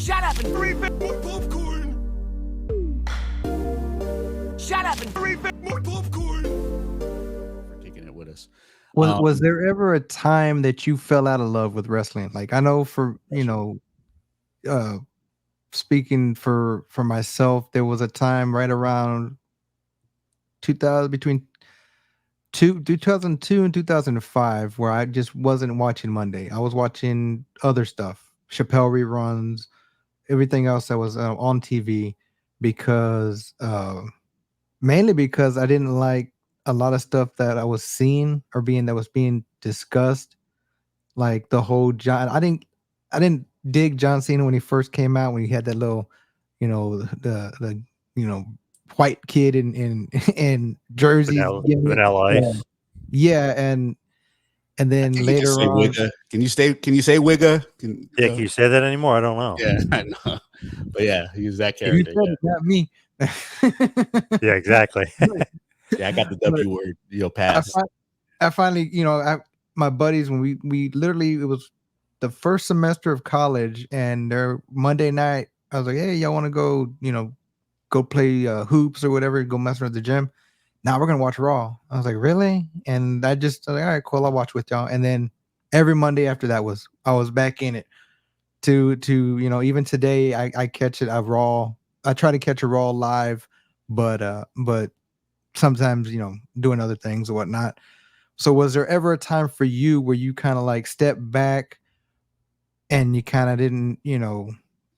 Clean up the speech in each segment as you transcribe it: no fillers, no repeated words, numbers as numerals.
Shut up and refill more popcorn. Shut up and refill more popcorn. For taking it with us. Was there ever a time that you fell out of love with wrestling? Like I know for speaking for myself, there was a time right around 2000 between 2002 and 2005 where I just wasn't watching Monday. I was watching other stuff, Chappelle reruns, everything else that was on TV because mainly because I didn't like a lot of stuff that I was seeing or that was being discussed, like the whole John. I didn't dig John Cena when he first came out, when he had that little, the white kid in jerseys. Vanilla Ice. Yeah, and then later on, can you say Wigga? Can you say that anymore? I don't know. Yeah, I know. But yeah, he's that character. You said it, not me. Yeah, exactly. Yeah, I got the W word, pass. I finally, my buddies, when we literally, it was the first semester of college, and their Monday night, I was like, hey, y'all want to go play hoops or whatever, go mess around at the gym. Now we're gonna watch Raw. I was like, really? And I was like, all right, cool, I'll watch with y'all. And then every Monday after that I was back in it. To even today, I catch it at Raw. I try to catch a Raw live, but sometimes doing other things or whatnot. So was there ever a time for you where you kind of like stepped back and you kind of didn't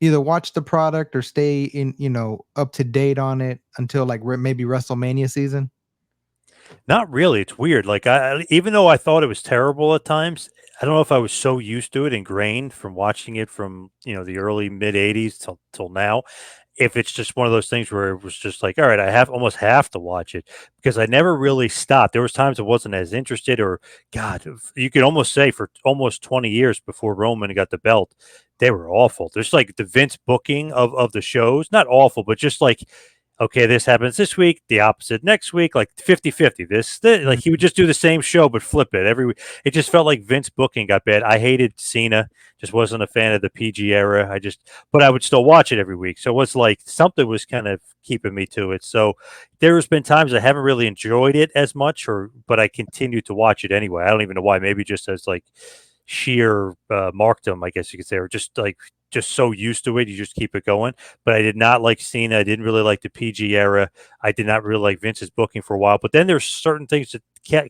either watch the product or stay in up to date on it until like maybe WrestleMania season? Not really. It's weird. Like even though I thought it was terrible at times, I don't know if I was so used to it, ingrained from watching it from the early mid '80s till now. If it's just one of those things where it was just like, all right, I almost have to watch it, because I never really stopped. There was times I wasn't as interested, or God, you could almost say for almost 20 years before Roman got the belt, they were awful. There's like the Vince booking of the shows, not awful, but just like, okay, this happens this week, the opposite next week, like 50-50. This, like he would just do the same show, but flip it every week. It just felt like Vince booking got bad. I hated Cena, just wasn't a fan of the PG era. But I would still watch it every week. So it was like something was kind of keeping me to it. So there's been times I haven't really enjoyed it as much, but I continue to watch it anyway. I don't even know why. Maybe just as like sheer markdom, I guess you could say, or just so used to it, you just keep it going. But I did not like Cena. I didn't really like the PG era. I did not really like Vince's booking for a while. But then there's certain things that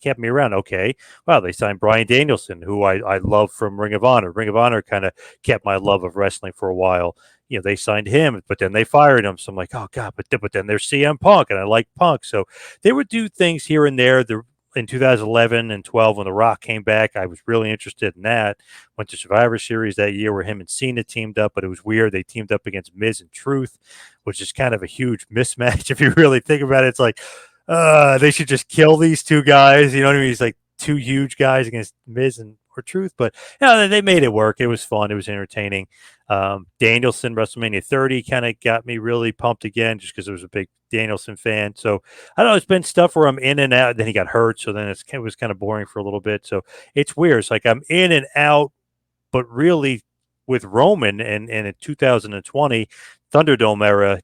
kept me around. Okay, wow, they signed Bryan Danielson, who I love from Ring of Honor. Ring of Honor kind of kept my love of wrestling for a while. They signed him, but then they fired him. So I'm like, oh God, but then there's CM Punk, and I like Punk. So they would do things here and there. In 2011 and 12, when The Rock came back, I was really interested in that. Went to Survivor Series that year where him and Cena teamed up, but it was weird. They teamed up against Miz and Truth, which is kind of a huge mismatch if you really think about it. It's like, they should just kill these two guys. You know what I mean? It's like two huge guys against Miz or Truth, but they made it work. It was fun. It was entertaining. Danielson, WrestleMania 30 kind of got me really pumped again, just because I was a big Danielson fan. So I don't know, it's been stuff where I'm in and out. Then he got hurt, so then it was kind of boring for a little bit. So it's weird. It's like I'm in and out, but really with Roman and in 2020 Thunderdome era,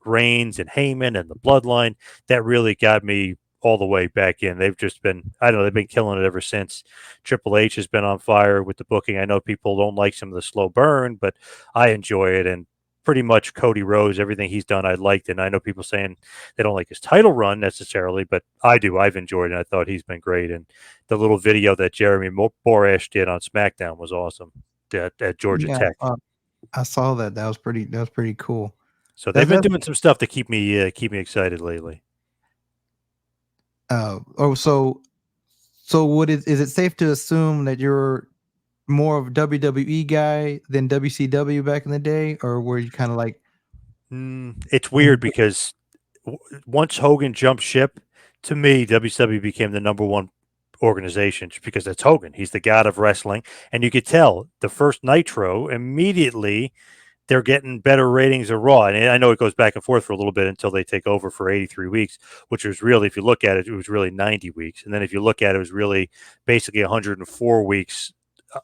Reigns and Heyman and the Bloodline, that really got me all the way back in. They've just been, I don't know, they've been killing it ever since. Triple H has been on fire with the booking. I know people don't like some of the slow burn, but I enjoy it. And pretty much Cody Rhodes, everything he's done, I liked. And I know people saying they don't like his title run necessarily, but I do. I've enjoyed it. I thought he's been great. And the little video that Jeremy Borash did on SmackDown was awesome at Georgia Tech. I saw that. That was pretty cool. So they've been doing some stuff to keep me excited lately. So is it safe to assume that you're more of a WWE guy than WCW back in the day, or were you kind of like? It's weird because once Hogan jumped ship, to me, WCW became the number one organization, just because that's Hogan. He's the god of wrestling, and you could tell the first Nitro immediately. They're getting better ratings of Raw. And I know it goes back and forth for a little bit until they take over for 83 weeks, which was really, if you look at it, it was really 90 weeks. And then if you look at it, it was really basically 104 weeks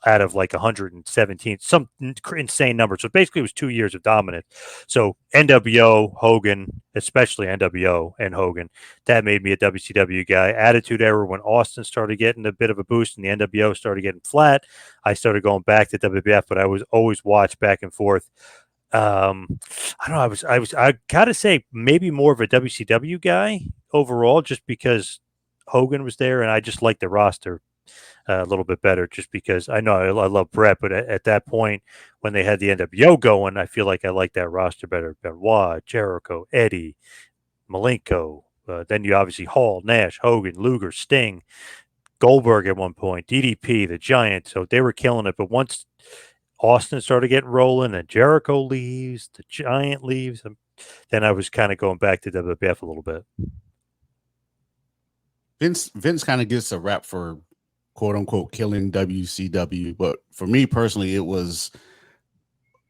out of like 117, some insane number. So basically, it was 2 years of dominance. So NWO, Hogan, especially NWO and Hogan, that made me a WCW guy. Attitude Era, when Austin started getting a bit of a boost and the NWO started getting flat, I started going back to WWF, but I was always watched back and forth. I don't know. I gotta say maybe more of a WCW guy overall, just because Hogan was there, and I just liked the roster a little bit better, just because I know I love Brett, but at that point when they had the NWO going, I feel like I liked that roster better. Benoit, Jericho, Eddie, Malenko. Then you obviously Hall, Nash, Hogan, Luger, Sting, Goldberg at one point, DDP, the Giant. So they were killing it. But once Austin started getting rolling and Jericho leaves, the Giant leaves, then I was kind of going back to WWF a little bit. Vince kind of gets a rap for quote unquote killing WCW, but for me personally, it was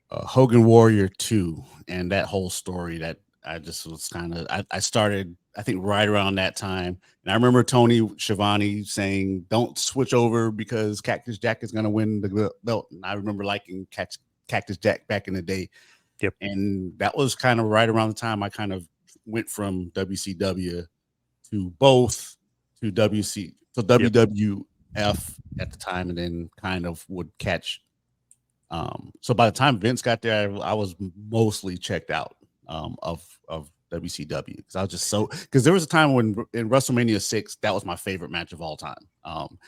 Hogan Warrior 2 and that whole story that I just was kind of I started I think right around that time, and I remember Tony Schiavone saying don't switch over because Cactus Jack is going to win the belt, and I remember liking Cactus Jack back in the day. Yep. And that was kind of right around the time I kind of went from WCW to both to WWF at the time, and then kind of would catch. So by the time Vince got there, I was mostly checked out of WCW, because I was just because there was a time when in WrestleMania 6 that was my favorite match of all time.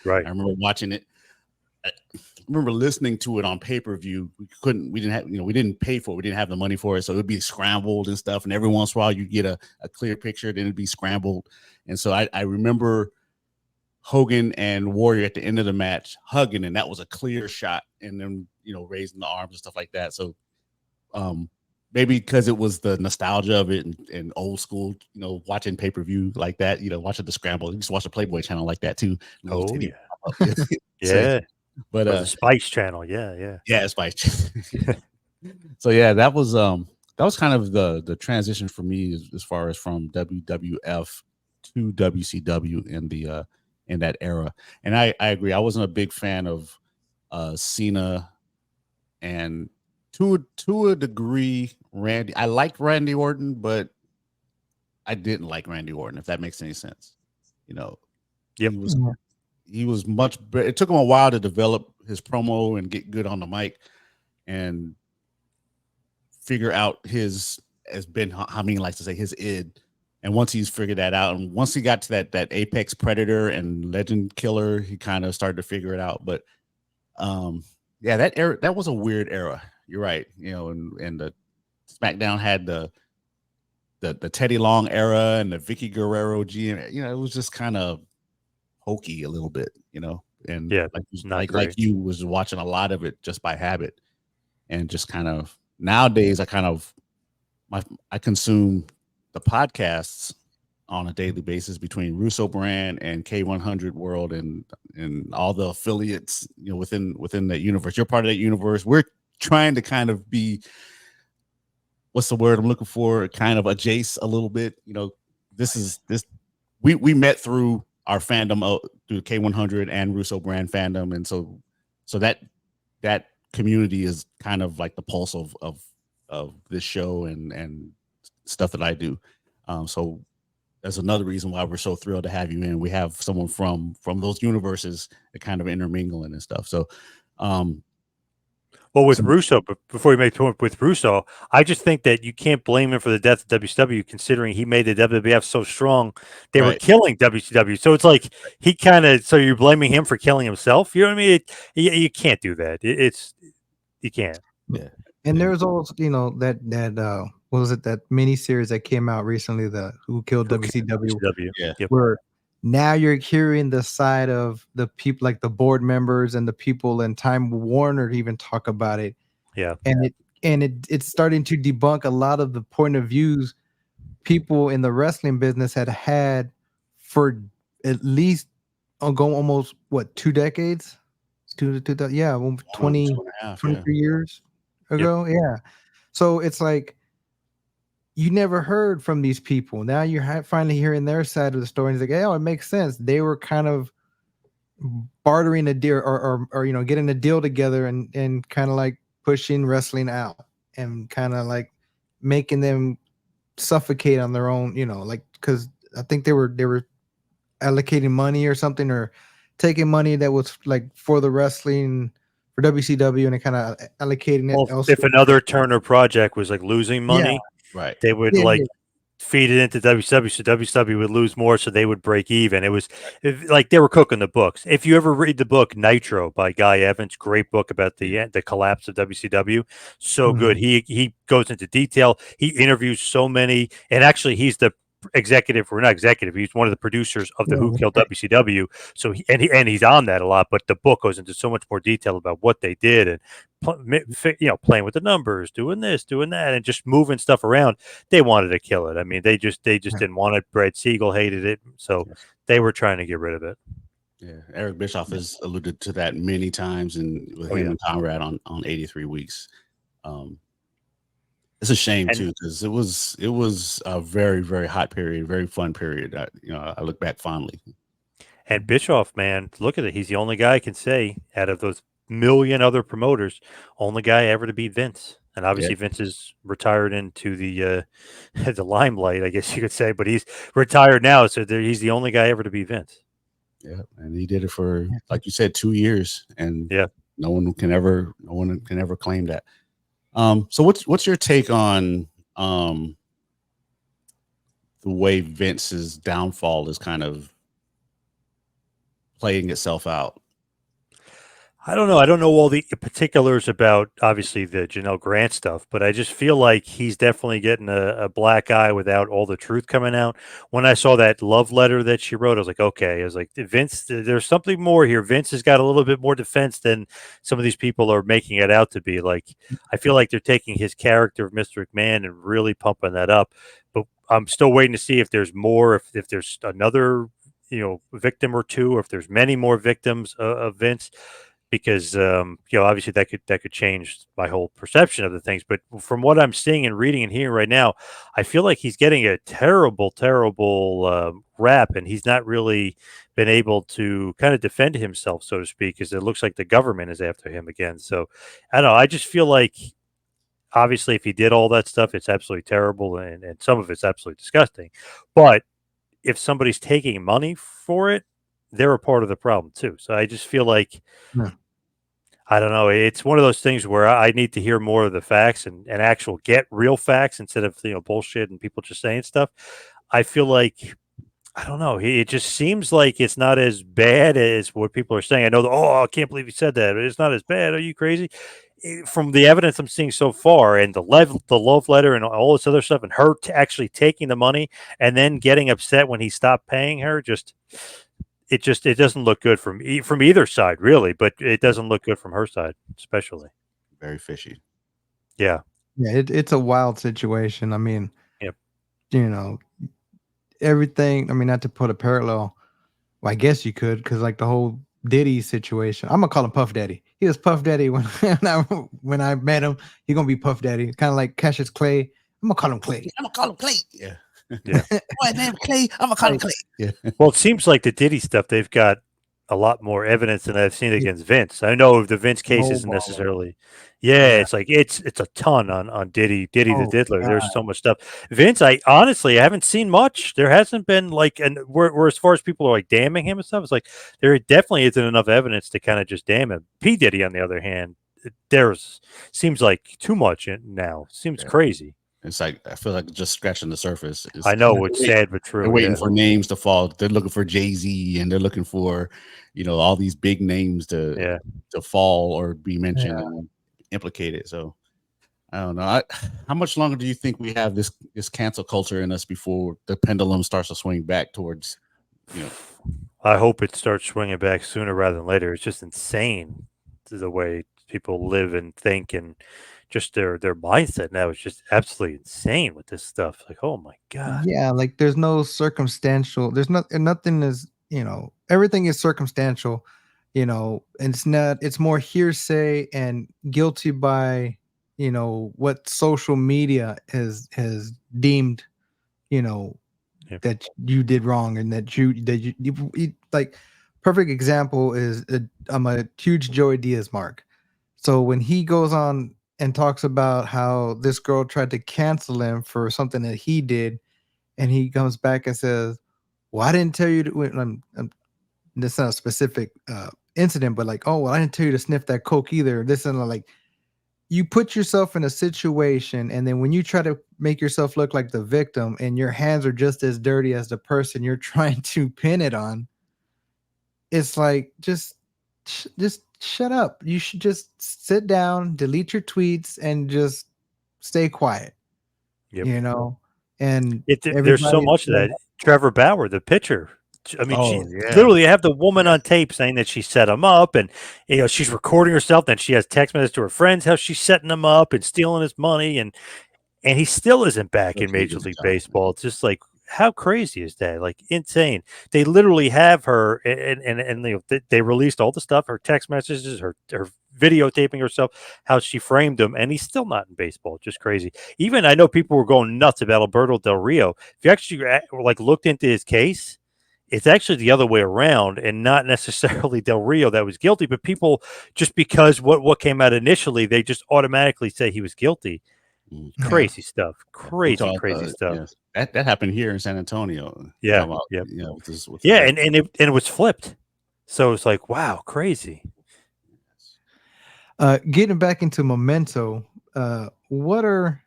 Right. I remember watching it. I remember listening to it on pay-per-view. We didn't pay for it. We didn't have the money for it, so it would be scrambled and stuff. And every once in a while, you get a clear picture, then it'd be scrambled. And so I remember Hogan and Warrior at the end of the match hugging, and that was a clear shot, and then raising the arms and stuff like that. So maybe because it was the nostalgia of it and old school, watching pay-per-view like that, watching the scramble. You just watch the Playboy channel like that too. Oh yeah. Yeah. But the Spice Channel, yeah, Spice. So yeah, that was kind of the transition for me as far as from WWF to WCW in that era. And I agree, I wasn't a big fan of Cena, and to a degree Randy. I liked Randy Orton, but I didn't like Randy Orton, if that makes any sense. Yep. He was much better. It took him a while to develop his promo and get good on the mic and figure out his, as Ben Hameen likes to say, his id. And once he's figured that out, and once he got to that Apex Predator and Legend Killer, he kind of started to figure it out. But yeah, that era, that was a weird era. You're right. And the SmackDown had the Teddy Long era and the Vicky Guerrero GM. It was just kind of hokey a little bit, and yeah, like you was watching a lot of it just by habit, and just kind of nowadays I consume the podcasts on a daily basis between Russo Brand and K100 World and all the affiliates, within that universe. You're part of that universe. We're trying to kind of be, what's the word I'm looking for? Kind of adjacent a little bit. We met through our fandom through K100 and Russo Brand fandom, and so that community is kind of like the pulse of this show and stuff that I do. So that's another reason why we're so thrilled to have you in. We have someone from those universes that kind of intermingling and stuff. So well, with Russo, but before you make the point with Russo, I just think that you can't blame him for the death of WCW, considering he made the WWF so strong. They were killing WCW. So it's like he so you're blaming him for killing himself? You know what I mean? You can't do that. You can't. Yeah. And there was also, that what was it, that mini series that came out recently, the Who Killed WCW? Yeah. Where now you're hearing the side of the people, like the board members and the people in Time Warner to even talk about it. Yeah. And it's starting to debunk a lot of the point of views people in the wrestling business had for at least almost 2 decades? 23 years ago. Yep. Yeah. So it's like you never heard from these people. Now you're finally hearing their side of the story. And it's like, it makes sense. They were kind of bartering a deal or you know, getting a deal together and kind of like pushing wrestling out and kind of like making them suffocate on their own, you know, like because I think they were allocating money or something or taking money that was like for the wrestling for WCW and kind of allocating it Well, if elsewhere. another Turner project was like losing Yeah, money, Right. they would yeah, like yeah. feed it into WCW, so WCW would lose more, so they would break even. It was like they were cooking the books. If you ever read the book Nitro by Guy Evans, great book about the collapse of WCW, so good. Mhm. He goes into detail. He interviews so many, and actually, he's the executive or not executive. He's one of the producers of the Yeah, Who that's Killed right. WCW. So and he's on that a lot. But the book goes into so much more detail about what they did and playing with the numbers, doing this, doing that, and just moving stuff around. They wanted to kill it. I mean, they just Yeah. didn't want it. Brad Siegel hated it, so Yes. they were trying to get rid of it. Yeah. Eric Bischoff has alluded to that many times, and with Oh him yeah, and Conrad on 83 Weeks. Um, it's a shame and too because it was a very very hot period, very fun period. I look back fondly. and Bischoff, man, look at it. He's the only guy I can say out of those million other promoters, only guy ever to beat Vince. And Yeah. obviously, Vince is retired into the the limelight, I guess you could say. But he's retired now, so he's the only guy ever to beat Vince. Yeah, and he did it for, like you said, 2 years, and Yeah. no one can ever claim that. So what's your take on the way Vince's downfall is kind of playing itself out? I don't know. I don't know all the particulars about obviously the Janelle Grant stuff, but I just feel like he's definitely getting a black eye without all the truth coming out. When I saw that love letter that she wrote, I was like, okay. I was like, Vince, there's something more here. Vince has got a little bit more defense than some of these people are making it out to be. Like, I feel like they're taking his character of Mr. McMahon and really pumping that up. But I'm still waiting to see if there's more, if there's another, victim or two, or if there's many more victims of Vince because obviously that could change my whole perception of the things. But from what I'm seeing and reading and hearing right now, I feel like he's getting a terrible rap, and he's not really been able to kind of defend himself, so to speak, because it looks like the government is after him again. So I don't know. I just feel like obviously if he did all that stuff, it's absolutely terrible, and some of it's absolutely disgusting. But if somebody's taking money for it, they're a part of the problem too. So I just feel like Yeah. I don't know. It's one of those things where I need to hear more of the facts and actual get real facts instead of bullshit and people just saying stuff. I feel like I don't know. It just seems like it's not as bad as what people are saying. I know. I can't believe you said that. It's not as bad. Are you crazy? From the evidence I'm seeing so far, and the love letter, and all this other stuff, and her actually taking the money and then getting upset when he stopped paying her, it doesn't look good from either side, really. But it doesn't look good from her side, especially. Very fishy. Yeah. Yeah, it's a wild situation. I mean, Yep. you know, everything. I mean, not to put a parallel. Well, I guess you could, because like the whole Diddy situation. I'm gonna call him Puff Daddy. He was Puff Daddy when when I met him. He gonna be Puff Daddy, kind of like Cassius Clay. I'm gonna call him Clay. I'm gonna call him Clay. Yeah. Yeah. Boy, name Clay. I'm gonna call him Clay. Yeah. Well, it seems like the Diddy stuff, they've got a lot more evidence than I've seen against Vince. I know the Vince case isn't Snowballing. necessarily. Yeah. It's like it's a ton on Diddy the Oh Diddler. God. There's so much stuff. Vince, I honestly haven't seen much. There hasn't been like, and where as far as people are like damning him and stuff, it's like there definitely isn't enough evidence to kind of just damn him. P Diddy, on the other hand, there's seems like too much now. Seems Yeah. crazy. It's like I feel like just scratching the surface. I know it's sad but true. They're waiting Yeah. for names to fall. They're looking for Jay-Z, and they're looking for, all these big names to fall or be mentioned and implicated. So I don't know. How much longer do you think we have this cancel culture in us before the pendulum starts to swing back towards, I hope it starts swinging back sooner rather than later. It's just insane the way people live and think, and just their mindset now is just absolutely insane with this stuff. Like, oh my god. Yeah, like there's no circumstantial. There's nothing is everything is circumstantial. And it's not. It's more hearsay and guilty by what social media has deemed Yeah. that you did wrong and that you like perfect example is I'm a huge Joey Diaz mark. So when he goes on and talks about how this girl tried to cancel him for something that he did, and he comes back and says, "Well, I didn't tell you to." This is not a specific incident, but like, "Oh, well, I didn't tell you to sniff that coke either." This and like, you put yourself in a situation, and then when you try to make yourself look like the victim, and your hands are just as dirty as the person you're trying to pin it on, it's like just shut up. You should just sit down, delete your tweets, and just stay quiet. Yep. You know, and There's so everybody. much of that. Trevor Bauer, the pitcher. I mean, she Oh yeah. literally have the woman on tape saying that she set him up, and she's recording herself. Then she has text messages to her friends how she's setting him up and stealing his money, and he still isn't back in That's really Major good League job. Baseball. It's just like, how crazy is that? Like, insane. They literally have her, and they released all the stuff, her text messages, her videotaping herself, how she framed him, and he's still not in baseball. Just crazy. Even I know people were going nuts about Alberto Del Rio. If you actually like looked into his case, it's actually the other way around, and not necessarily Del Rio that was guilty, but people, just because what came out initially, they just automatically say he was guilty. Crazy stuff. Crazy stuff. Yes. That happened here in San Antonio. Yeah. About, Yep. with Yeah, and it was flipped. So it's like, wow, crazy. Getting back into Memento, what are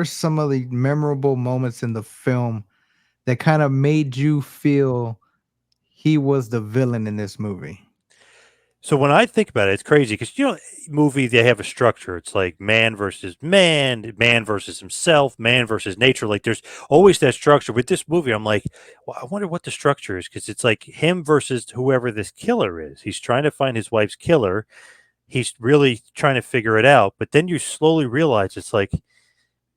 some of the memorable moments in the film that kind of made you feel he was the villain in this movie? So when I think about it, it's crazy because movie, they have a structure. It's like man versus man, man versus himself, man versus nature. Like there's always that structure. With this movie, I'm like, well, I wonder what the structure is, because it's like him versus whoever this killer is. He's trying to find his wife's killer. He's really trying to figure it out. But then you slowly realize it's like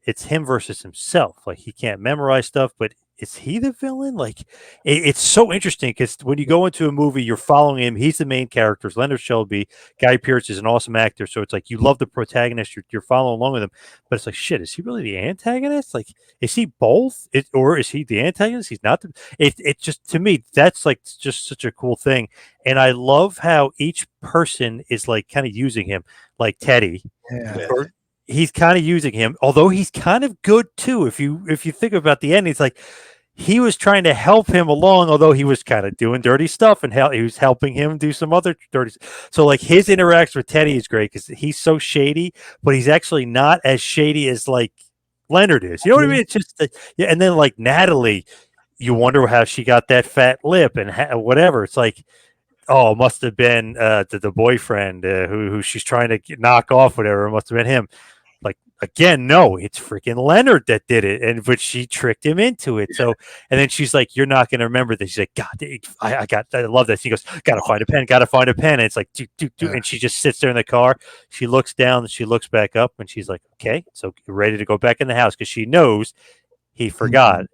it's him versus himself. Like he can't memorize stuff, but is he the villain? Like it's so interesting because when you go into a movie, you're following him. He's the main character. Leonard Shelby. Guy Pearce is an awesome actor, so it's like you love the protagonist. You're following along with him, but it's like, shit, is he really the antagonist? Like, is he both? Or is he the antagonist? He's not. It just, to me, that's like just such a cool thing, and I love how each person is like kind of using him, like Teddy. Yeah. Or he's kind of using him, although he's kind of good too. If you think about the end, it's like he was trying to help him along, although he was kind of doing dirty stuff, and he was helping him do some other dirty. So like his interaction with Teddy is great because he's so shady, but he's actually not as shady as like Leonard is. You know what I mean? It's just yeah. And then like Natalie, you wonder how she got that fat lip and whatever. It's like, oh, it must have been the boyfriend who she's trying to knock off, whatever. It must have been him. Like, again, no, it's freaking Leonard that did it, but she tricked him into it. So, and then she's like, "You're not going to remember this." She's like, "God, I love this." He goes, "Gotta find a pen, gotta find a pen." And it's like, and she just sits there in the car. She looks down, she looks back up, and she's like, "Okay, so ready to go back in the house," because she knows he forgot.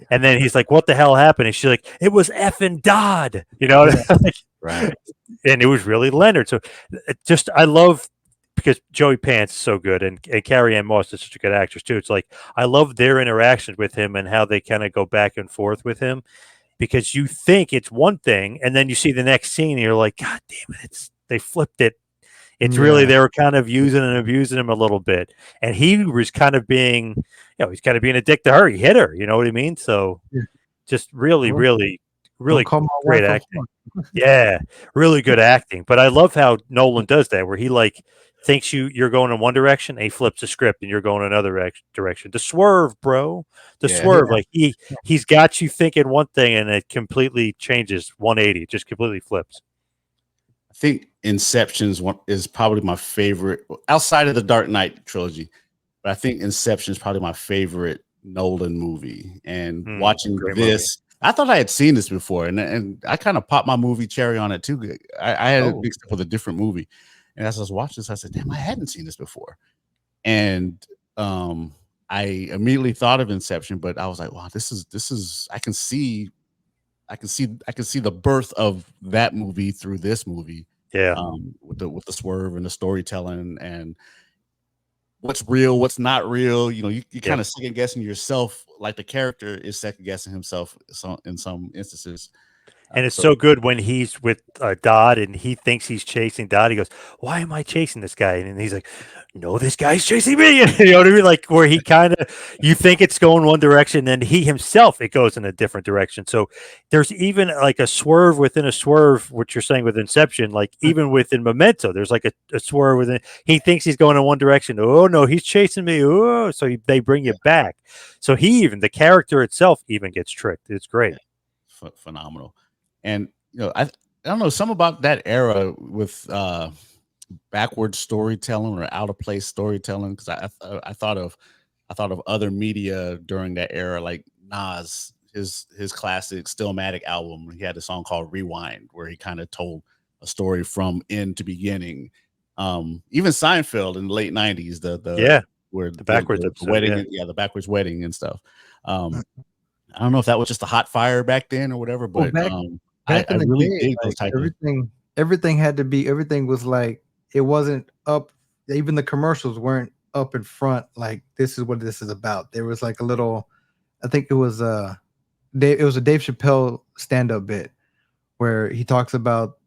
And then he's like, "What the hell happened?" And she's like, "It was effing Dodd," Right. And it was really Leonard. So, just I love. Because Joey Pants is so good, and Carrie Ann Moss is such a good actress too. It's like I love their interactions with him and how they kind of go back and forth with him, because you think it's one thing, and then you see the next scene, and you're like, God damn it, they flipped it. It's really they were kind of using and abusing him a little bit, and he was kind of being, he's kind of being a dick to her. He hit her, you know what I mean? So just really, really, really great acting. Yeah, really good acting. But I love how Nolan does that, where he like thinks you're going in one direction, and he flips the script, and you're going another direction. The swerve, bro. The swerve. Like he's got you thinking one thing, and it completely changes 180. Just completely flips. I think Inception's is probably my favorite outside of the Dark Knight trilogy, but I think Inception is probably my favorite Nolan movie. And watching this. I thought I had seen this before, and I kind of popped my movie cherry on it too. I had it mixed up with a different movie, and as I was watching this, I said, "Damn, I hadn't seen this before." And I immediately thought of Inception, but I was like, "Wow, this is." I can see the birth of that movie through this movie. Yeah, with the swerve and the storytelling and what's real, what's not real. You kind of second guessing yourself, like the character is second guessing himself in some instances. And it's So so good when he's with Dodd and he thinks he's chasing Dodd. He goes, "Why am I chasing this guy?" And he's like, "No, this guy's chasing me." And you know what I mean? Like where he kind of, you think it's going one direction, and he himself it goes in a different direction. So there's even like a swerve within a swerve. What you're saying with Inception, like even within Memento, there's like a swerve within. He thinks he's going in one direction. Oh no, he's chasing me. Oh, so they bring you back. So he even the character itself even gets tricked. It's great. phenomenal. And I don't know, some about that era with backwards storytelling or out of place storytelling, because I thought of other media during that era, like Nas, his classic Stillmatic album. He had a song called Rewind where he kind of told a story from end to beginning. Even Seinfeld in the late 90s, Yeah, where the backwards the episode. wedding, Yeah. the backwards wedding and stuff. I don't know if that was just a hot fire back then or whatever, Well, but back I in the really day, dig those like type of. everything had to be, everything was like, it wasn't up. Even the commercials weren't up in front. Like, this is what this is about. There was like a little, I think it was it was a Dave Chappelle stand-up bit where he talks about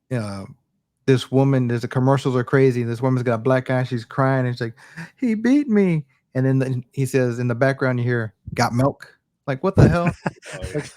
this woman. There's the commercials are crazy. This woman's got a black eye. She's crying and she's like, "He beat me." And then he says in the background you hear, "Got milk?" Like, what the hell? Like,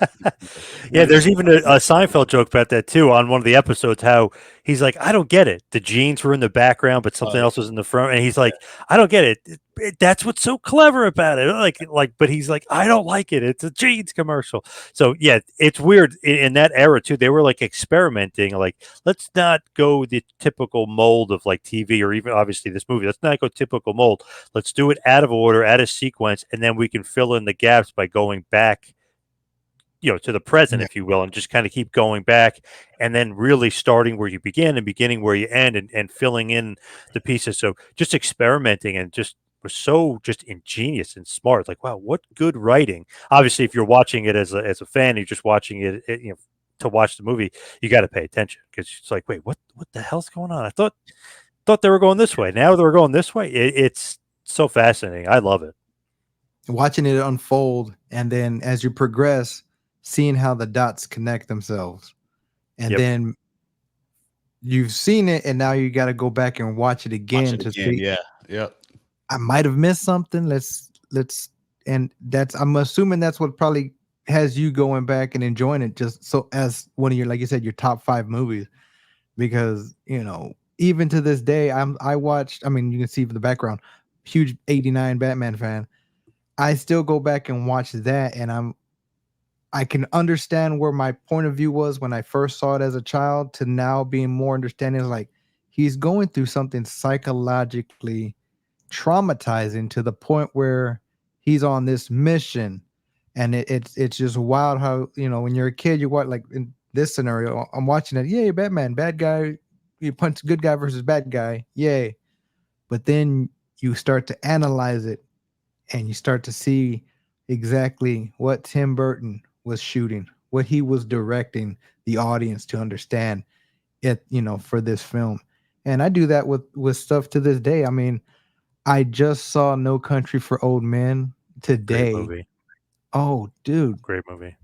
Yeah, there's even a Seinfeld joke about that too on one of the episodes. How he's like, I don't get it. The jeans were in the background, but something else was in the front, and he's like, I don't get it. That's what's so clever about it. But he's like, I don't like it. It's a jeans commercial. So yeah, it's weird in that era too. They were like experimenting, like let's not go the typical mold of like TV or even obviously this movie. Let's not go typical mold. Let's do it out of order, out of sequence, and then we can fill in the gaps by going back to the present, yeah. if you will, and just kind of keep going back and then really starting where you begin and beginning where you end and filling in the pieces. So just experimenting and just was so just ingenious and smart. Like, wow, what good writing. Obviously, if you're watching it as a fan, you're just watching it to watch the movie, you got to pay attention because it's like, wait, what the hell's going on? I thought they were going this way. Now they're going this way. It's so fascinating. I love it. Watching it unfold, and then as you progress, seeing how the dots connect themselves, and Yep. then you've seen it, and now you got to go back and watch it again to see. Yeah, yep. I might have missed something. And that's, I'm assuming that's what probably has you going back and enjoying it, just so as one of your, like you said, your top 5 movies, because even to this day, I watched. I mean, you can see from the background, huge '89 Batman fan. I still go back and watch that, and I can understand where my point of view was when I first saw it as a child to now being more understanding. Like, he's going through something psychologically traumatizing to the point where he's on this mission, and it's just wild how when you're a kid, you watch, like in this scenario, I'm watching it. Yay, Batman, bad guy, you punch good guy versus bad guy, yay! But then you start to analyze it, and you start to see exactly what Tim Burton was shooting, what he was directing the audience to understand it, for this film. And I do that with stuff to this day. I mean, I just saw No Country for Old Men Great today. movie. Oh, dude. Great movie.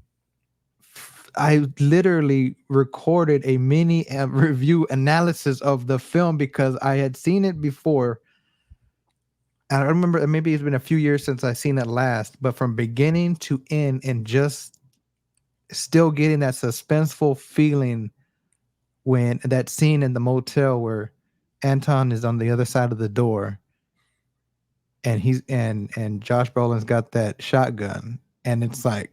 I literally recorded a mini review analysis of the film because I had seen it before. I remember, maybe it's been a few years since I seen it last, but from beginning to end, and just still getting that suspenseful feeling when that scene in the motel where Anton is on the other side of the door, and he's and Josh Brolin's got that shotgun, and it's like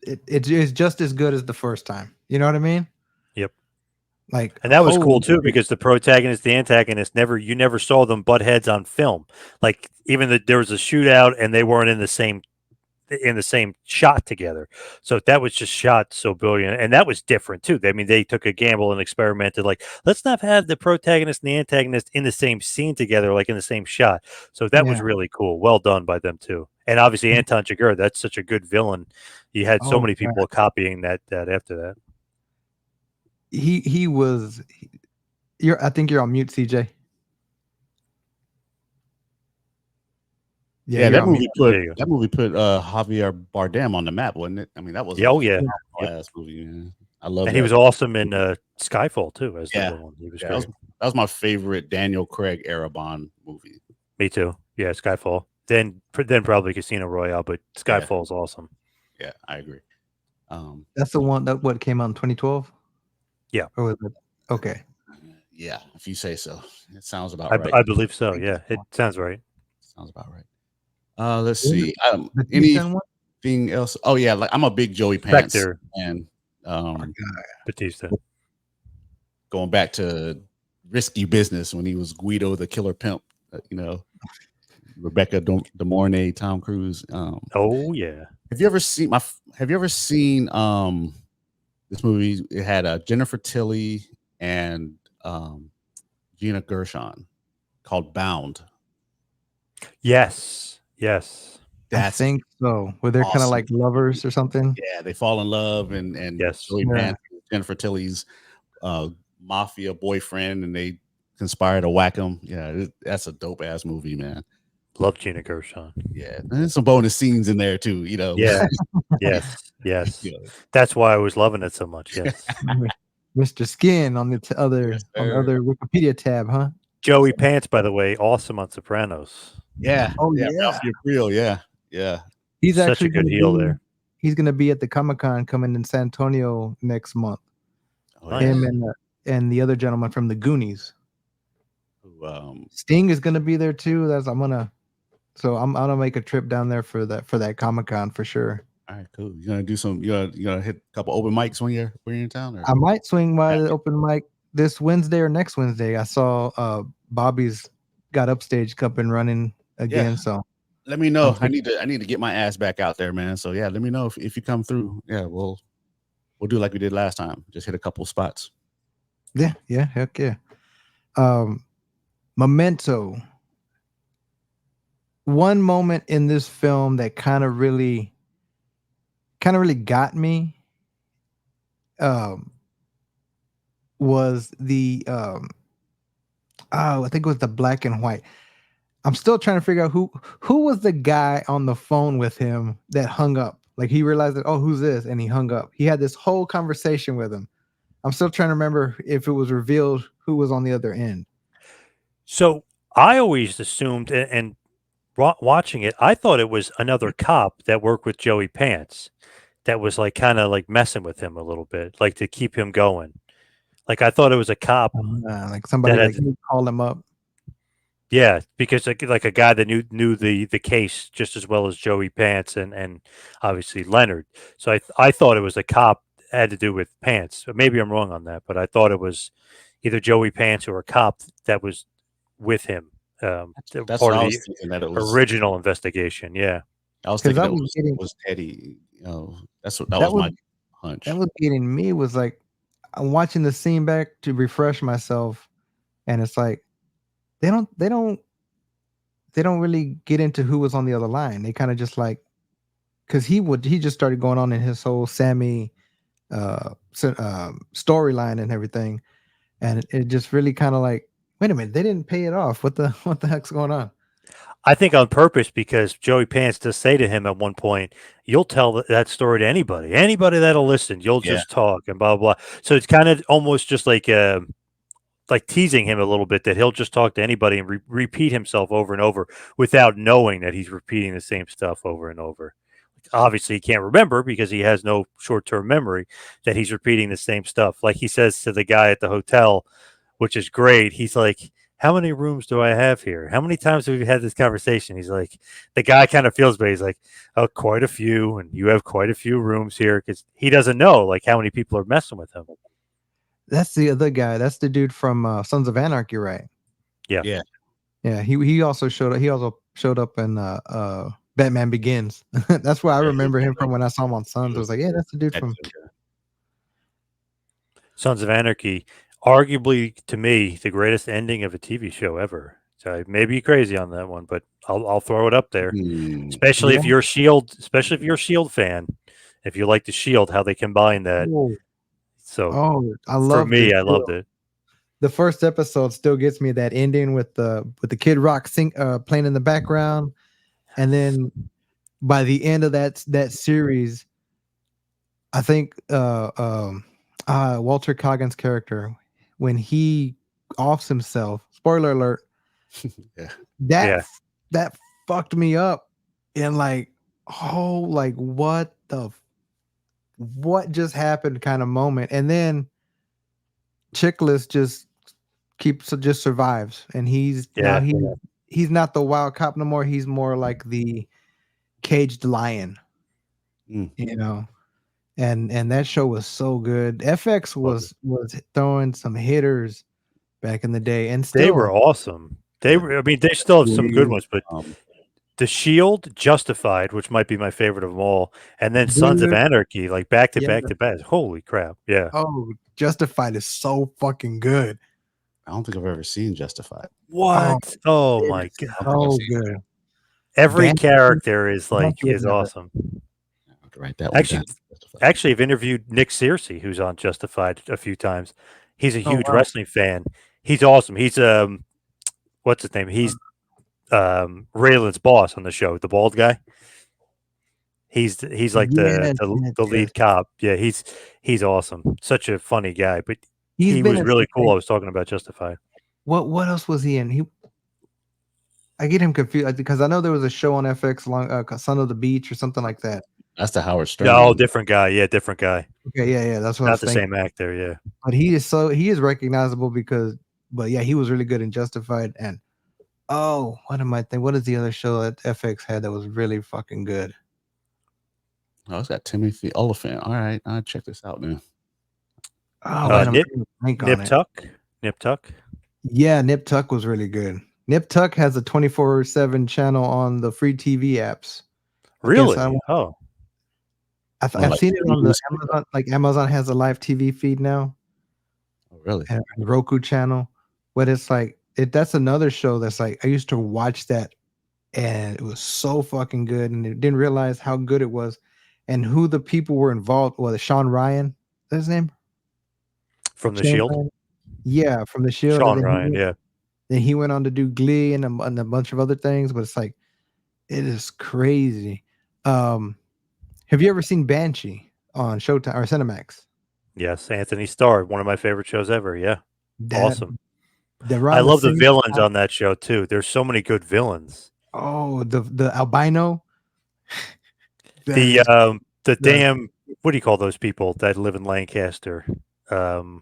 it's just as good as the first time. You know what I mean? Yep. Like, And that was cool holy too shit. because the protagonist, the antagonist, you never saw them butt heads on film. Like even there was a shootout and they weren't in the same shot together. So that was just shot so brilliant, and that was different too. I mean, they took a gamble and experimented. Like, let's not have the protagonist and the antagonist in the same scene together, like in the same shot. So that was Yeah. really cool. Well done by them too. And obviously, Anton Chigurh, that's such a good villain. You had so Oh, many God. people copying that after that. He was. I think you're on mute, CJ. Yeah, you're that on movie mute. put Javier Bardem on the map, wasn't it? I mean, that was Yeah, oh yeah, ass movie. Man. I love and that. he was awesome in Skyfall too as the Yeah. villain. He was Yeah, great. that was my favorite Daniel Craig era Bond movie. Me too. Yeah, Skyfall. Then probably Casino Royale, but Yeah. Skyfall's awesome. Yeah, I agree. That's the one that what came out in 2012. Yeah. Or was it? Okay. Yeah, if you say so. It sounds about right. I believe so. Yeah, it sounds right. Sounds about right. Let's Isn't see. The decent one? Anything else? Oh yeah, like I'm a big Joey Pants Spectre. and Batista. going back to Risky Business when he was Guido the Killer Pimp, Rebecca De Mornay, Tom Cruise. Oh yeah. Have you ever seen this movie? It had Jennifer Tilly and Gina Gershon called Bound. I Yes. That's think so. Were they kind of awesome. like lovers or something? Yeah, they fall in love and Yes. Joey Pants, Jennifer Tilly's mafia boyfriend, and they conspire to whack him. Yeah, that's a dope ass movie, man. Love Gina Gershon. Yeah, and there's some bonus scenes in there too. Yeah. yes. Yeah. That's why I was loving it so much. Yes. Mr. Skin on the other Yes, on the sir. other Wikipedia tab, huh? Joey Pants, by the way, awesome on Sopranos. Yeah. Oh, yeah. yeah. Ralphie Aprile, yeah. He's Such actually a good gonna heel be- there. He's going to be at the Comic-Con coming in San Antonio next month. Oh, Nice. Him and the other gentleman from the Goonies. Who, Sting is going to be there too. I'm gonna make a trip down there for that Comic-Con for sure. all right, cool. You gonna do some? You gonna hit a couple open mics when you're in town? Or? I might swing by the open mic this Wednesday or next Wednesday. I saw Bobby's got Upstage Cup and running again. Yeah. So Let me know. I need to get my ass back out there, man. So yeah, let me know if you come through. Yeah, we'll do like we did last time. Just hit a couple spots. yeah, heck yeah. Memento. One moment in this film that kind of really got me was the I think it was the black and white. I'm still trying to figure out who was the guy on the phone with him that hung up. Like he realized that, oh, who's this? And he hung up. He had this whole conversation with him. I'm still trying to remember if it was revealed who was on the other end. So I always assumed, and watching it, I thought it was another cop that worked with Joey Pants that was like kind of like messing with him a little bit, like to keep him going. Like I thought it was a cop, Like somebody That like called him up. yeah, because like a guy that knew the case just as well as Joey Pants and obviously Leonard. So I thought it was a cop that had to do with Pants. Maybe I'm wrong on that, but I thought it was either Joey Pants or a cop that was with him. That's part what of I the was thinking that it was. original investigation. Yeah. I was 'Cause thinking that that was getting- was Teddy. That That was was- my hunch. That was getting me was like I'm watching the scene back to refresh myself, and it's like they don't really get into who was on the other line. They kind of just like because he just started going on in his whole Sammy storyline and everything, and it just really kind of like, wait a minute, they didn't pay it off. What the heck's going on? I think on purpose because Joey Pants does say to him at one point, "You'll tell that story to anybody that'll listen. You'll just talk and blah blah." So it's kind of almost just like teasing him a little bit that he'll just talk to anybody and repeat himself over and over without knowing that he's repeating the same stuff over and over. Obviously, he can't remember because he has no short-term memory that he's repeating the same stuff. Like he says to the guy at the hotel, which is great. He's like, how many rooms do I have here? How many times have we had this conversation? He's like, the guy kind of feels bad. He's like, oh, quite a few. And you have quite a few rooms here because he doesn't know like how many people are messing with him. That's the other guy. That's the dude from Sons of Anarchy, right? Yeah. He also showed up. He also showed up in Batman Begins. That's where I remember him from when I saw him on Sons. I was like, yeah, that's the dude from. Sons of Anarchy, arguably to me the greatest ending of a TV show ever. So I may be crazy on that one, but I'll throw it up there. Especially if you're a Shield fan, if you like the Shield, how they combine that. Whoa. So I love for me, I loved it. The first episode still gets me that ending with the Kid Rock playing in the background. And then by the end of that series, I think Walter Coggins' character, when he offs himself, spoiler alert, Yeah. that Yeah. that fucked me up. And like, oh, like what just happened kind of moment. And then Chickless just survives, and he's now he's not the wild cop no more. He's more like the caged lion, Mm. you know. And that show was so good. FX was throwing some hitters back in the day, and They still were awesome. They were. I mean, they still have some good ones, but The Shield, Justified, which might be my favorite of them all, and then Sons of Dude. Anarchy, like back to Yeah. back to back. Holy crap! Yeah. Oh, Justified is so fucking good. I don't think I've ever seen Justified. What? Oh It my is god! so good. Every Banshee- character is like Banshee is was never- awesome. I can write that one down. Justified. Actually, I've interviewed Nick Searcy, who's on Justified a few times. He's a huge wow. wrestling fan. He's awesome. He's what's his name? He's Raylan's boss on the show, the bald guy. He's like Yes, the lead cop. Yeah, he's awesome. Such a funny guy, but He's he been was in really some cool. I was talking about Justified. What else was he in? I get him confused because I know there was a show on FX, Son of the Beach or something like that. That's the Howard Stern. No, one. different guy. Yeah, different guy. Okay, yeah, that's what I Not was the thinking. same actor. Yeah, But he is recognizable but yeah, he was really good in Justified. And what am I thinking? What is the other show that FX had that was really fucking good? Oh, it's got Timothy Oliphant. All right, I'll check this out, man. Oh, man, I'm Nip drawing a blank on it. Nip Tuck. Yeah, Nip Tuck was really good. Nip Tuck has a 24/7 channel on the free TV apps. Really? I've like seen it on the news? Amazon. Like Amazon has a live TV feed now. Oh, really? And Roku channel. But it's like that's another show that's like I used to watch that, and it was so fucking good, and didn't realize how good it was, and who the people were involved. Well, Sean Ryan, is his name From The Shane Shield. Ryan? Yeah, from The Shield. Sean Ryan. Yeah. Then he went on to do Glee and a bunch of other things, but it's like it is crazy. Have you ever seen Banshee on Showtime or Cinemax? Yes, Anthony Starr, one of my favorite shows ever. Yeah, awesome. I love the villains on that show too. There's so many good villains. Oh, the albino. The damn, what do you call those people that live in Lancaster? What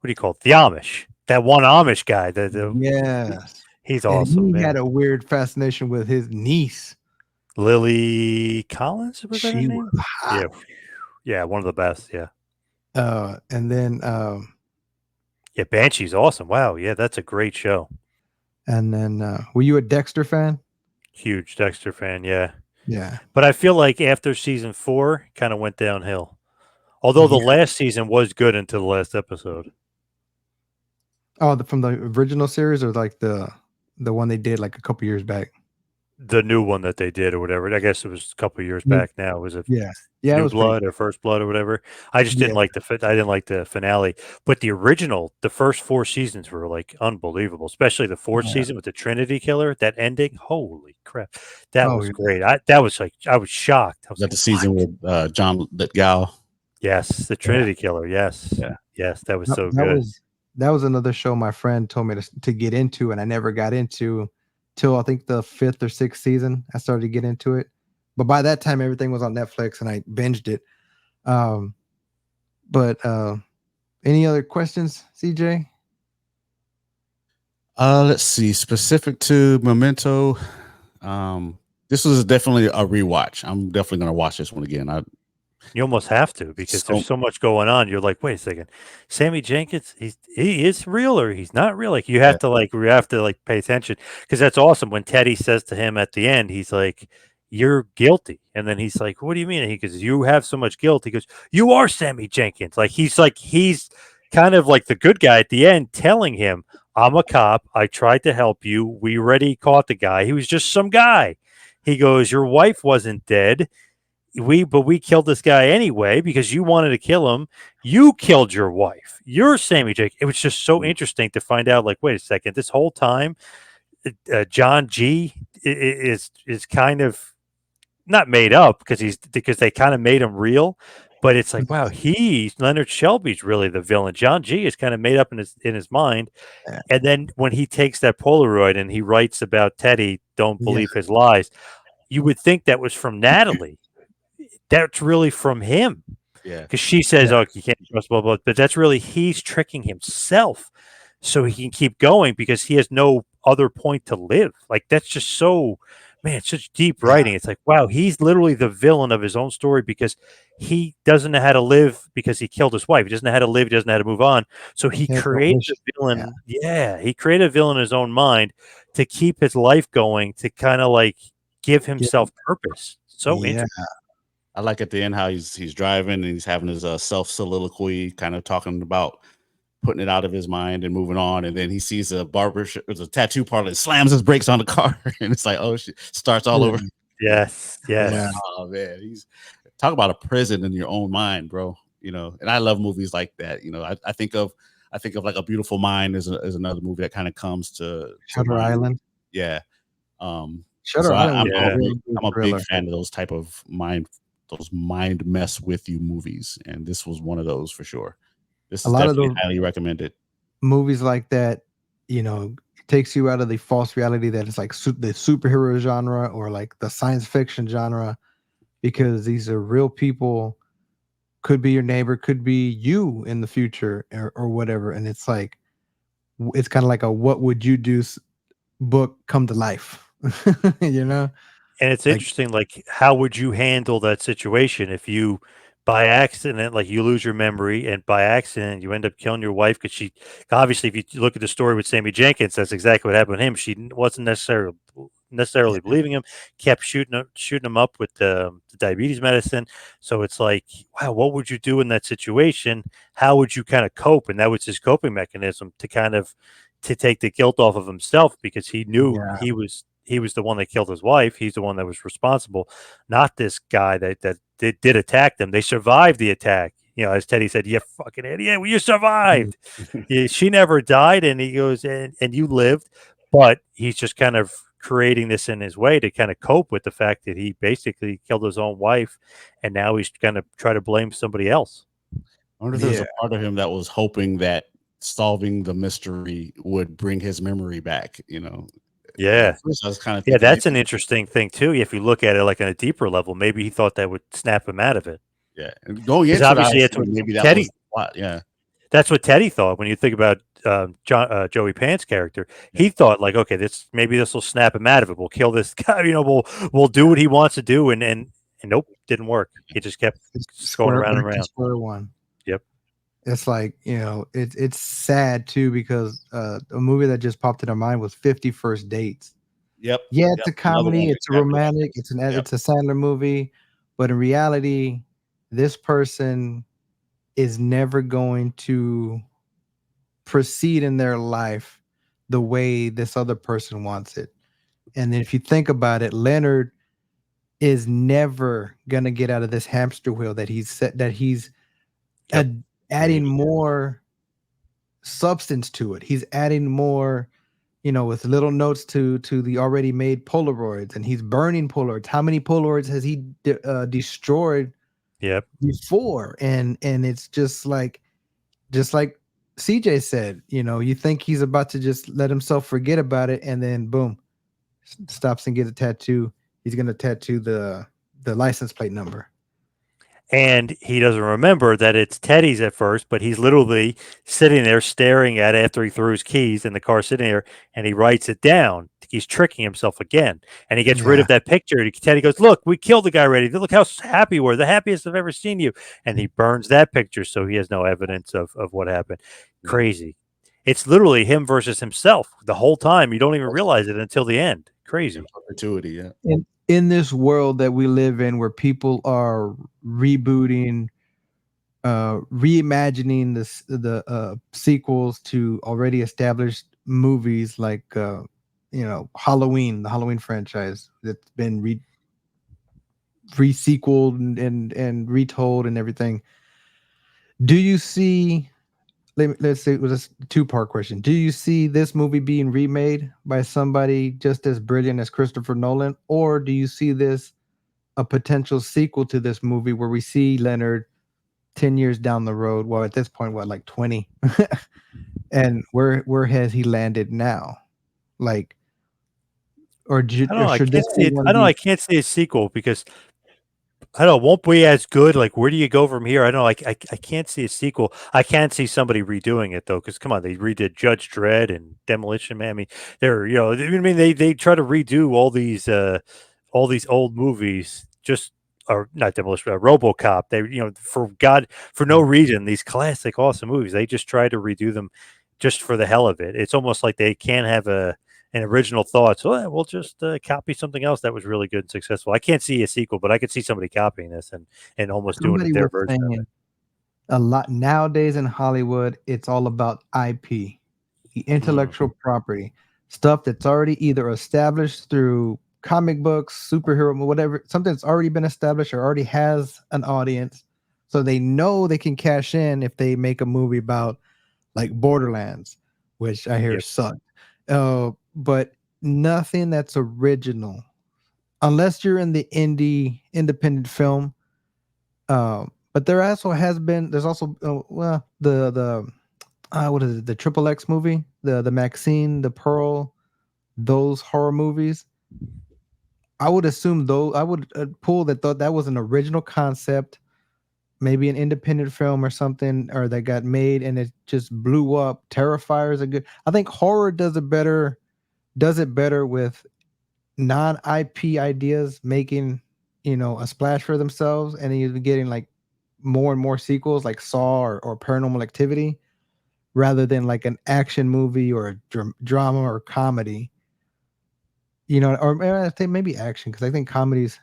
do you call it? The Amish. That one Amish guy. Yes, he's awesome. He man. had a weird fascination with his niece, Lily Collins. Was that her she name? was hot. Yeah, one of the best. Yeah. And then yeah, Banshee's awesome. Wow, yeah, that's a great show. And then were you a Dexter fan? Huge Dexter fan. Yeah. Yeah, but I feel like after season 4, kind of went downhill. Although the last season was good until the last episode. Oh, from the original series, or like the one they did like a couple years back? The new one that they did, or whatever. I guess it was a couple years back now. Was it? Yeah, New it was Blood or First Blood or whatever. I just didn't like the finale. But the original, the first 4 seasons were like unbelievable, especially the 4th season with the Trinity Killer. That ending, holy crap, that was great. I was shocked. I was that the season with John Lithgow? Yes, the Trinity Killer. Yes, yes, that was so good. That was another show my friend told me to get into, and I never got into till I think the 5th or 6th season. I started to get into it, but by that time everything was on Netflix and I binged it. But any other questions, CJ? Let's see. Specific to Memento, this was definitely a rewatch. I'm definitely gonna watch this one again. You almost have to, because there's so much going on. You're like, wait a second, Sammy Jenkins, he is real or he's not real. Like you have to pay attention, because that's awesome. When Teddy says to him at the end, he's like, "You're guilty," and then he's like, "What do you mean?" And he goes, "You have so much guilt." He goes, "You are Sammy Jenkins." He's kind of like the good guy at the end, telling him, "I'm a cop. I tried to help you. We already caught the guy. He was just some guy." He goes, "Your wife wasn't dead. But we killed this guy anyway because you wanted to kill him. You killed your wife. You're Sammy Jake." It was just so interesting to find out, like, wait a second, this whole time, John G is kind of not made up because they kind of made him real, but it's like, wow, Leonard Shelby's really the villain. John G is kind of made up in his mind. Yeah. And then when he takes that Polaroid and he writes about Teddy, don't Yeah. believe his lies, you would think that was from Natalie. That's really from him. Yeah. Because she says, Yeah. oh, you can't trust blah, blah, but that's really he's tricking himself so he can keep going because he has no other point to live. Like, that's just so, man, it's such deep writing. It's like, wow, he's literally the villain of his own story because he doesn't know how to live because he killed his wife. He doesn't know how to live. He doesn't know how to move on. So he Yeah, created a villain. Yeah, he created a villain in his own mind to keep his life going, to kind of like give himself purpose. So interesting. I like at the end how he's driving and he's having his self soliloquy, kind of talking about putting it out of his mind and moving on. And then he sees a there's a tattoo parlor, slams his brakes on the car, and it's like, oh shit, starts all over. Yes. Yeah. Oh man, he's talk about a prison in your own mind, bro. You know, and I love movies like that. You know, I think of like A Beautiful Mind is another movie that kind of comes to Shutter mind. Island. Yeah. Shutter So Island. I'm a big fan of those type of mind mess with you movies, and this was one of those for sure. This is definitely highly recommended. Movies like that, you know, takes you out of the false reality that it's like the superhero genre or like the science fiction genre, because these are real people. Could be your neighbor, could be you in the future, or whatever. And it's like, it's kind of like a what would you do book come to life, you know? And it's interesting, like, how would you handle that situation if you, by accident, like you lose your memory and by accident you end up killing your wife because she, obviously, if you look at the story with Sammy Jenkins, that's exactly what happened to him. She wasn't necessarily believing him, kept shooting him up with the diabetes medicine. So it's like, wow, what would you do in that situation? How would you kind of cope? And that was his coping mechanism to kind of to take the guilt off of himself because he knew he was the one that killed his wife. He's the one that was responsible, not this guy that did attack them. They survived the attack. You know, as Teddy said, you fucking idiot, well, you survived. Yeah, she never died. And he goes, and you lived. But he's just kind of creating this in his way to kind of cope with the fact that he basically killed his own wife. And now he's going to try to blame somebody else. I wonder if there's a part of him that was hoping that solving the mystery would bring his memory back, you know? Yeah. I was kind of yeah, that's an interesting thing too. If you look at it like on a deeper level, maybe he thought that would snap him out of it. Yeah, and going into obviously that, maybe that Teddy, was what, yeah. That's what Teddy thought when you think about Joey Pants' character. He thought like, okay, this will snap him out of it. We'll kill this guy. You know, we'll do what he wants to do, and nope, didn't work. He just kept going around and around. Square one. Yep. It's like, you know, it's sad too because a movie that just popped in our mind was 50 First Dates. Yep. Yeah, it's a comedy, it's a romantic, it's a Sandler movie, but in reality, this person is never going to proceed in their life the way this other person wants it. And then if you think about it, Leonard is never gonna get out of this hamster wheel that he's adding more substance to it. He's adding more, you know, with little notes to the already made Polaroids, and he's burning Polaroids. How many Polaroids has he destroyed before? And it's just like CJ said, you know, you think he's about to just let himself forget about it, and then boom, stops and gets a tattoo. He's gonna tattoo the license plate number. And he doesn't remember that it's Teddy's at first, but he's literally sitting there staring at it after he threw his keys in the car sitting there, and he writes it down. He's tricking himself again. And he gets rid of that picture. Teddy goes, look, we killed the guy already. Look how happy we're. The happiest I've ever seen you. And he burns that picture so he has no evidence of what happened. Crazy. It's literally him versus himself the whole time. You don't even realize it until the end. Crazy. Perpetuity, yeah. In this world that we live in, where people are rebooting, reimagining the sequels to already established movies, like you know, Halloween, the Halloween franchise that's been re-sequeled and retold and everything. Do you see let's say it was a two-part question. Do you see this movie being remade by somebody just as brilliant as Christopher Nolan, or do you see this a potential sequel to this movie where we see Leonard 10 years down the road? Well, at this point, what, like 20? And where has he landed now? Like, or, I don't know. I should this can't be see it. one I of don't know. I these? can't see a sequel because I don't know. Won't be as good. Like, where do you go from here? I don't know. I can't see a sequel. I can't see somebody redoing it though, because come on, they redid Judge Dredd and Demolition Man. I mean, I mean, they try to redo all these old movies, just or not Demolition, RoboCop. They, for no reason, these classic awesome movies. They just try to redo them just for the hell of it. It's almost like they can't have an original thought. So we'll just copy something else that was really good and successful. I can't see a sequel, but I could see somebody copying this and almost doing Somebody it their was version of it. saying a lot nowadays in Hollywood, it's all about IP, the intellectual property, stuff that's already either established through comic books, superhero, whatever, something that's already been established or already has an audience. So they know they can cash in if they make a movie about like Borderlands, which I hear Yep. sucked. But nothing that's original, unless you're in the independent film. But there's also well, the what is it, the Triple X movie, the Maxine, the Pearl, those horror movies. I would assume though, I would pull that thought that was an original concept, maybe an independent film or something, or that got made and it just blew up. Terrifier is a good. I think horror does it better with non-IP ideas making, a splash for themselves, and then you're getting like more and more sequels like Saw or Paranormal Activity, rather than like an action movie or a drama or comedy. Or I think maybe action, because I think comedies.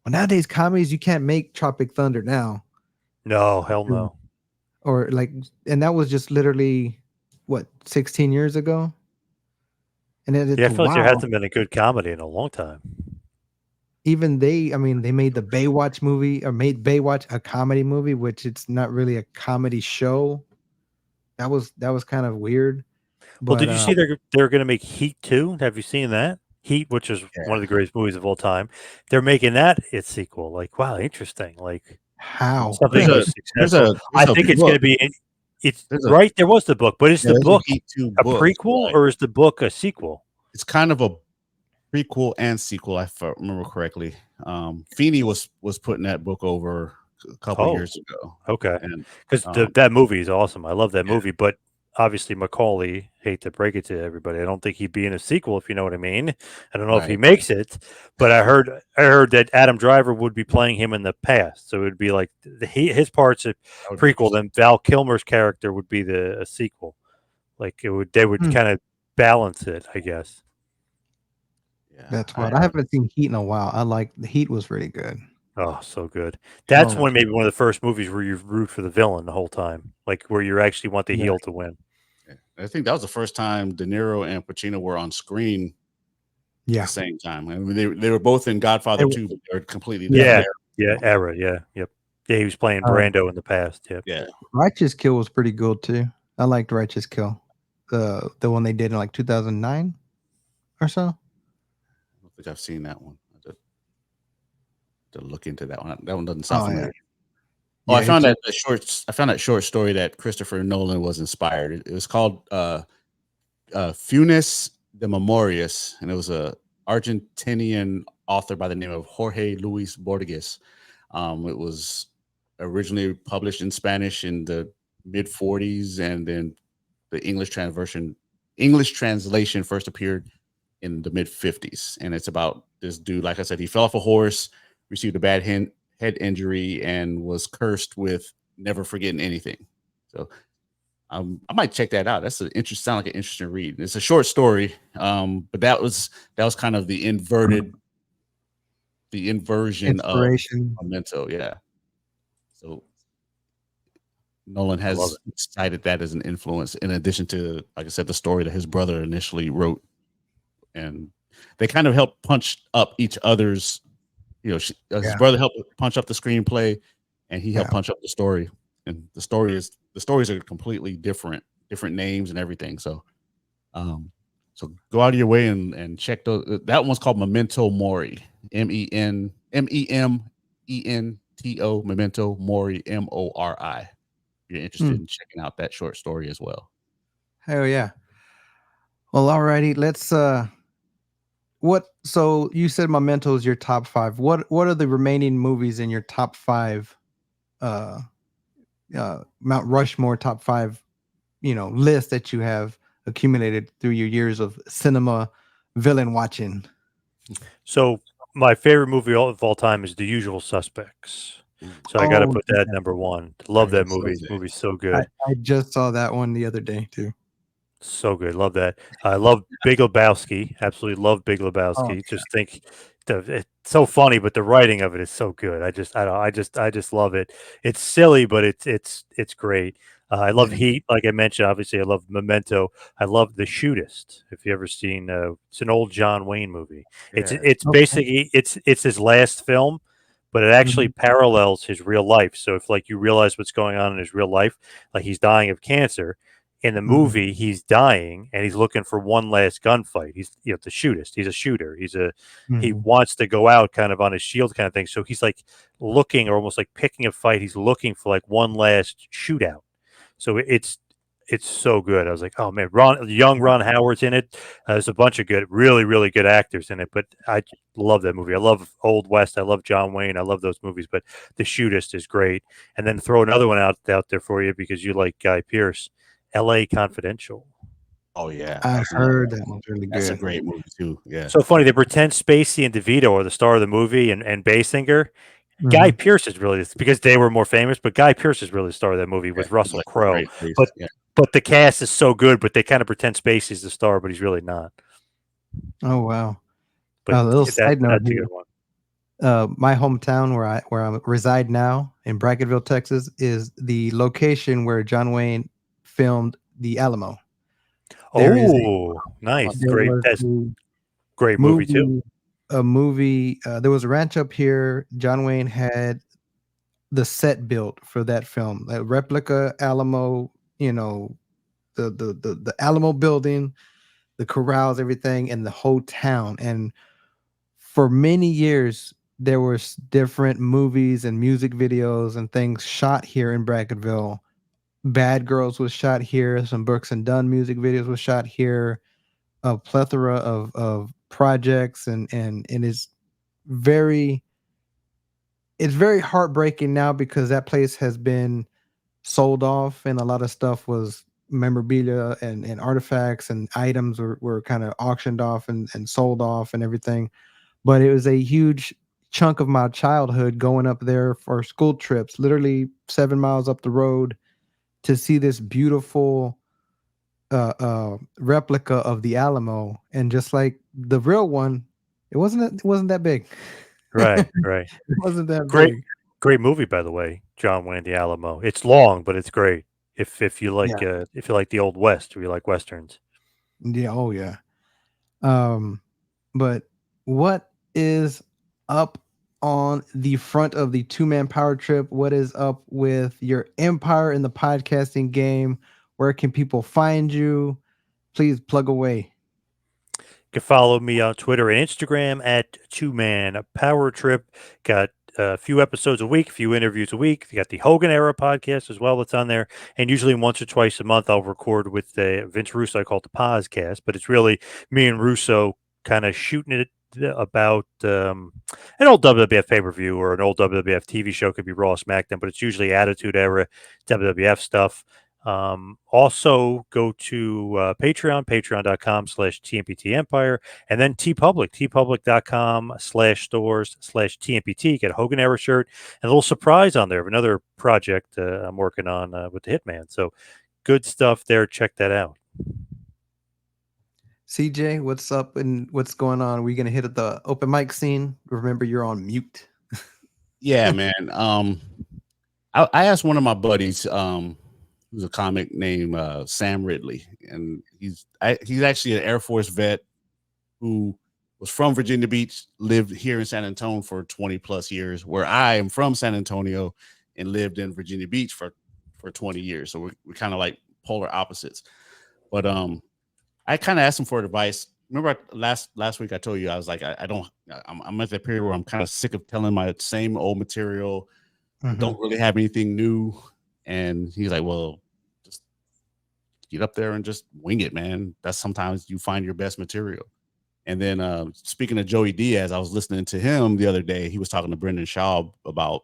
Well, nowadays comedies you can't make Tropic Thunder now, No, hell no. or like, and that was just literally what 16 years ago, and it's Yeah, I feel like there wow. hasn't been a good comedy in a long time. Even I mean, they made the Baywatch movie, or made Baywatch a comedy movie, which it's not really a comedy show. That was kind of weird, Well, but did you see they're going to make Heat 2? Have you seen that? Heat, which is one of the greatest movies of all time. They're making that its sequel. Like, wow, interesting. Like how? something There's was there's successful. I there's a think it's going to book. be. It's There's a right. There was the book, but is Yeah, the there's a book Heat 2 a book. prequel Right. or is the book a sequel? It's kind of a prequel and sequel, if I remember correctly. Feeney was putting that book over a couple years ago. Okay. And Because that movie is awesome. I love that movie, but obviously Macaulay, hate to break it to everybody, I don't think he'd be in a sequel, if you know what I mean. I don't know if he right. makes it, but I heard that Adam Driver would be playing him in the past, so it would be like his part's a That would be prequel, then Val Kilmer's character would be a sequel. Like they would kind of balance it, I guess. Yeah. That's what I haven't seen Heat in a while. I like the Heat was really good. Oh, so good. That's Oh, maybe one of the first movies where you root for the villain the whole time, like where you actually want the Yeah. heel to win. I think that was the first time De Niro and Pacino were on screen at yeah. the same time. I mean, they were both in Godfather 2, but they're completely Yeah, different. era, yep. Yeah, he was playing Brando in the past. Yep. Yeah. Righteous Kill was pretty good too. I liked Righteous Kill, the one they did in like 2009 or so. I don't think I've seen that one. I have to look into that one. That one doesn't sound familiar. Oh, Yeah, I found that short story that Christopher Nolan was inspired. It was called Funes de Memorias, and it was a Argentinian author by the name of Jorge Luis Borges. It was originally published in Spanish in the mid 40s, and then the English translation first appeared in the mid 50s. And it's about this dude. Like I said, he fell off a horse, received a bad head injury, and was cursed with never forgetting anything. So I might check that out. That's sound like an interesting read. It's a short story, but that was kind of the inversion inspiration. of Memento. Yeah. So Nolan has cited that as an influence, in addition to, like I said, the story that his brother initially wrote, and they kind of helped punch up each other's. His brother helped punch up the screenplay, and he helped punch up the story. and the stories are completely different names and everything. So so go out of your way and check those. That one's called Memento Mori. Memento, Memento Mori, Mori. If you're interested in checking out that short story as well. Hell yeah. Well, alrighty. Let's so you said Memento is your top 5. What are the remaining movies in your top 5 Mount Rushmore top 5, list that you have accumulated through your years of cinema villain watching? So my favorite movie of all time is The Usual Suspects. So I got to Oh, put that number 1. Love that So movie. good. Movie's so I, good. I just saw that one the other day too. So good. Love that. I love Big Lebowski. Absolutely love Big Oh, Lebowski. Just think it's so funny, but the writing of it is so good. I just love it. It's silly, but it's great. I love Yeah. Heat, like I mentioned. Obviously, I love Memento. I love The Shootist. If you ever seen, it's an old John Wayne movie. It's Yeah. it's okay. basically it's his last film, but it actually parallels his real life. So if like you realize what's going on in his real life, like he's dying of cancer. In the movie, he's dying and he's looking for one last gunfight. He's the shootist. He's a shooter. He wants to go out kind of on his shield kind of thing. So he's like looking or almost like picking a fight. He's looking for like one last shootout. So it's so good. I was like, oh man, Ron Howard's in it. There's a bunch of good, really, really good actors in it. But I love that movie. I love Old West. I love John Wayne. I love those movies. But The Shootist is great. And then throw another one out there for you because you like Guy Pearce. L.A. Confidential. Oh yeah, I that's heard that one's really that's a good. great movie too. Yeah. So funny. They pretend Spacey and DeVito are the star of the movie and Basinger. Guy Pearce is really because they were more famous, but Guy Pearce is really the star of that movie with Russell Crowe. Great face. But Yeah. but the cast is so good, but they kind of pretend Spacey's the star, but he's really not. Oh wow. But A little side note that's a here. good one. My hometown where I reside now in Brackettville, Texas, is the location where John Wayne filmed The Alamo. Oh, nice. There Great. was That's a great movie too. movie. There was a ranch up here. John Wayne had the set built for that film, a replica Alamo. The Alamo building, the corrals, everything, and the whole town. And for many years, there was different movies and music videos and things shot here in Brackettville. Bad Girls was shot here. Some Brooks and Dunn music videos was shot here. A plethora of projects and very it's very heartbreaking now because that place has been sold off and a lot of stuff was memorabilia and artifacts and items were kind of auctioned off and sold off and everything. But it was a huge chunk of my childhood going up there for school trips, literally 7 miles up the road to see this beautiful replica of the Alamo. And just like the real one, it wasn't that big. Right. It wasn't that Great big. great movie, by the way, John Wayne the Alamo. It's long, but it's great. If you like Yeah. if you like the old West or you like westerns. Yeah. Oh yeah. But what is up on the front of the 2-man power trip? What is up with your empire in the podcasting game? Where can people find you? Please plug away. You can follow me on Twitter and Instagram at 2-Man Power Trip. Got a few episodes a week, a few interviews a week. You got the Hogan Era podcast as well that's on there. And usually once or twice a month, I'll record with Vince Russo. I call it the Pozcast, but it's really me and Russo kind of shooting it about an old WWF pay-per-view or an old WWF TV show. Could be Raw, SmackDown, but it's usually Attitude Era WWF stuff. Also go to patreon.com/TMPT Empire, and then tpublic.com/stores/TMPT. Get a Hogan Era shirt and a little surprise on there of another project I'm working on with the Hitman. So good stuff there. Check that out. CJ, what's up and what's going on? Are we gonna hit at the open mic scene? Remember, you're on mute. Yeah, man. I asked one of my buddies, who's a comic named Sam Ridley, and he's actually an Air Force vet who was from Virginia Beach, lived here in San Antonio for 20 plus years, where I am from San Antonio and lived in Virginia Beach for for 20 years. So we're kind of like polar opposites. But I kind of asked him for advice. Remember last week I told you I was like I'm at that period where I'm kind of sick of telling my same old material. Don't really have anything new. And he's like, well, just get up there and just wing it, man. That's sometimes you find your best material. And then speaking of Joey Diaz, I was listening to him the other day. He was talking to Brendan Schaub about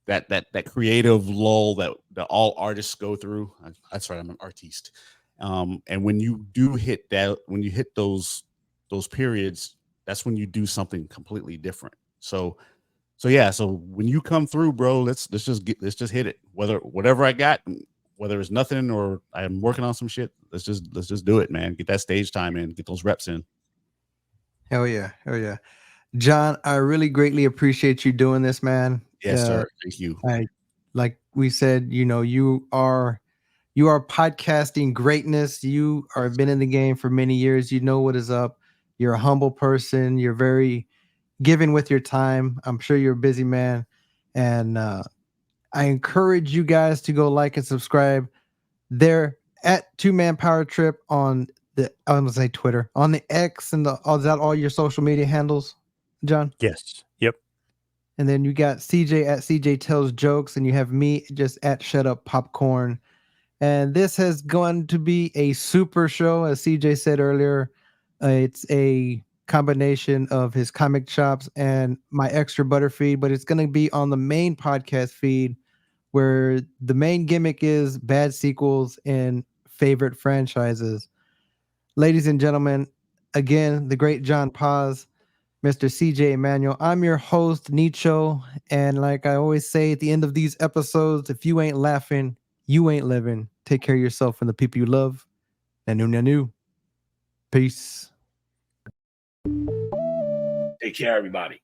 that creative lull that all artists go through. That's right, I'm an artiste. And when you do hit that, when you hit those periods, that's when you do something completely different. So yeah, so when you come through, bro, let's just hit it. Whatever I got, whether it's nothing or I'm working on some shit, let's just do it, man. Get that stage time in, get those reps in. Hell yeah. Jon, I really greatly appreciate you doing this, man. Yes, sir. Thank you. Like we said, you are podcasting greatness. You are been in the game for many years. You know what is up. You're a humble person. You're very giving with your time. I'm sure you're a busy man. And I encourage you guys to go like and subscribe. They're at 2-Man Power Trip on I'm gonna say Twitter, on the X, and is that all your social media handles, Jon? Yes. Yep. And then you got CJ at CJ Tells Jokes, and you have me just at Shut Up Popcorn. And this has gone to be a super show, as CJ said earlier. It's a combination of his comic chops and my extra butter feed, but it's going to be on the main podcast feed, where the main gimmick is bad sequels and favorite franchises. Ladies and gentlemen, again, the great Jon Poz, Mr. CJ Emanuel. I'm your host, Nicho. And like I always say at the end of these episodes, if you ain't laughing, you ain't living. Take care of yourself and the people you love. Nanu. Peace. Take care, everybody.